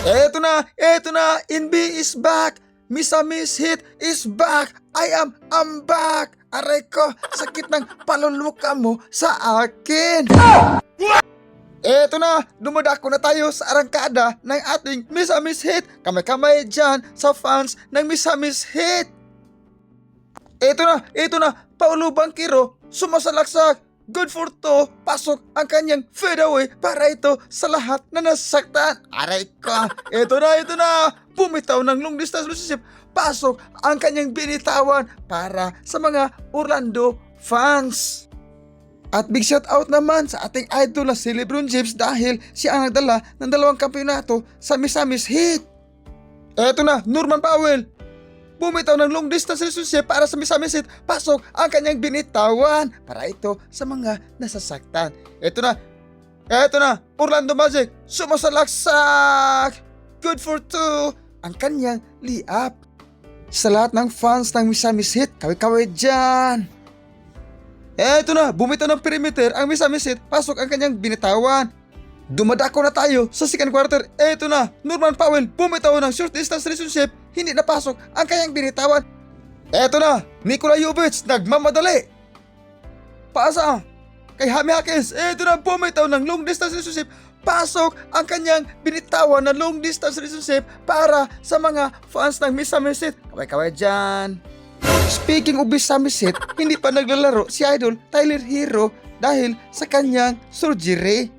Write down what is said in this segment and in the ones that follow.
Eto na, NB is back! Miss Hit is back! I'm back! Aray ko, sakit ng paluluka mo sa akin! Eto na, dumadako na tayo sa arangkada ng ating Miss Hit! Kamay-kamay dyan sa fans ng Miss Hit! Eto na, Paulo Banquero, sumasalaksak! Good for two, pasok ang kanyang fadeaway para ito sa lahat na nasaktan. Aray ko, ito na, bumitaw ng long distance relationship, pasok ang kanyang binitawan para sa mga Orlando fans. At big shout out naman sa ating idol na si LeBron James dahil siya ang nagdala ng 2 kampeonato sa Miss Hit. Eto na, Norman Powell, bumitaw ng long distance relationship para sa Miss Hit, pasok ang kanyang binitawan para ito sa mga nasasaktan. Eto na, Orlando Magic, sumasalaksak! Good for two, ang kanyang layup. Sa lahat ng fans ng Miss Hit, kaway-kaway dyan. Eto na, bumitaw ng perimeter ang Miss Hit, pasok ang kanyang binitawan. Dumadako na tayo sa second quarter. Eto na, Norman Powell, bumitaw ng short distance relationship, hindi napasok ang kanyang binitawan. Eto na, Nikola Jovic, nagmamadali. Paasa kay Jaime Jaquez. Eto na, bumitaw ng long distance relationship, pasok ang kanyang binitawan na long distance relationship para sa mga fans ng Miss Hit. Kaway-kaway dyan. Speaking of Miss Hit, hindi pa naglalaro si idol Tyler Hero dahil sa kanyang surgery.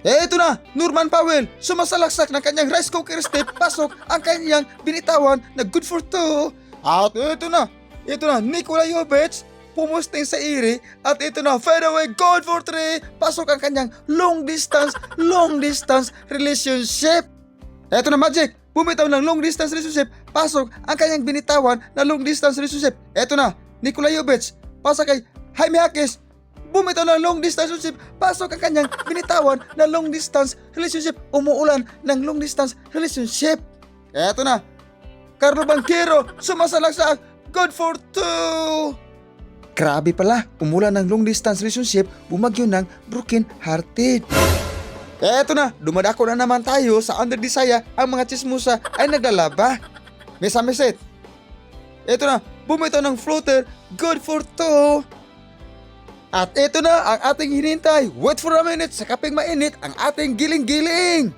Eto na, Norman Powell, sumasalaksak ng kanyang rice cooker step, pasok ang kanyang binitawan na good for two. At eto na, Nikola Jovic, pumusting sa iri, at ito na, fadeaway, good for three, pasok ang kanyang long distance relationship. Eto na, Magic, bumitaw ng long distance relationship, pasok ang kanyang binitawan na long distance relationship. Eto na, Nikola Jovic, pasok kay Jaime Jaquez, bumitaw ng long distance relationship, pasok ang kanyang binitawan na long distance relationship, umuulan ng long distance relationship. Eto na, Carlo Banquero, sumasalaksak, good for two. Grabe pala, umulan ng long distance relationship, bumagyo ng broken hearted. Eto na, dumadako na naman tayo sa Under the Saya, ang mga chismosa ay naglalaba. Miss Hit, eto na, bumitaw ng floater, good for two. At ito na ang ating hinintay. Wait for a minute, sa kaping mainit ang ating giling-giling.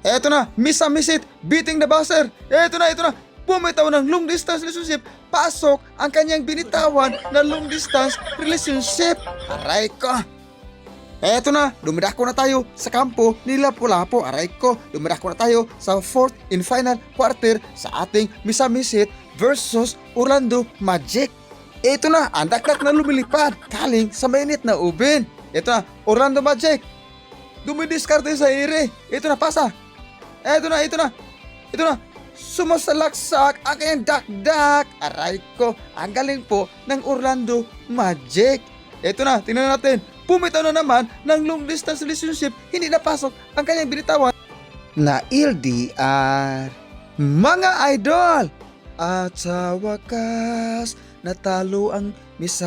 Ito na, Miss Hit, beating the buzzer. Ito na, bumitaw ng long distance relationship, pasok ang kanyang binitawan na long distance relationship. Aray ko. Eto na, dumadako na tayo sa kampo ni Lapu-Lapu. Aray ko, dumadako na tayo sa 4th and final quarter sa ating Miss Hit versus Orlando Magic. Ito na, ang dakdak na lumilipad kaling sa mainit na ubin. Ito na, Orlando Magic, dumidiskarte sa ire. Ito na, pasa. Ito na, sumasalaksak ang kanyang dakdak. Aray ko, ang galing po ng Orlando Magic. Ito na, tingnan natin. Bumitaw na naman ng long distance relationship, hindi napasok ang kanyang binitawan na LDR. Mga idol, at sa wakas, natalo ang Miss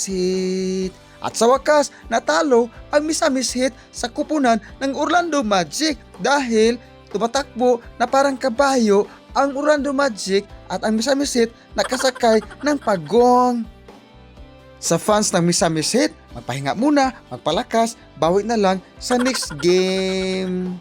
Hit. At sa wakas, natalo ang Miss Hit sa kupunan ng Orlando Magic dahil tumatakbo na parang kabayo ang Orlando Magic at ang Miss Hit nakasakay ng pagong. Sa fans ng Miss Hit, magpahinga muna, magpalakas, bawi na lang sa next game.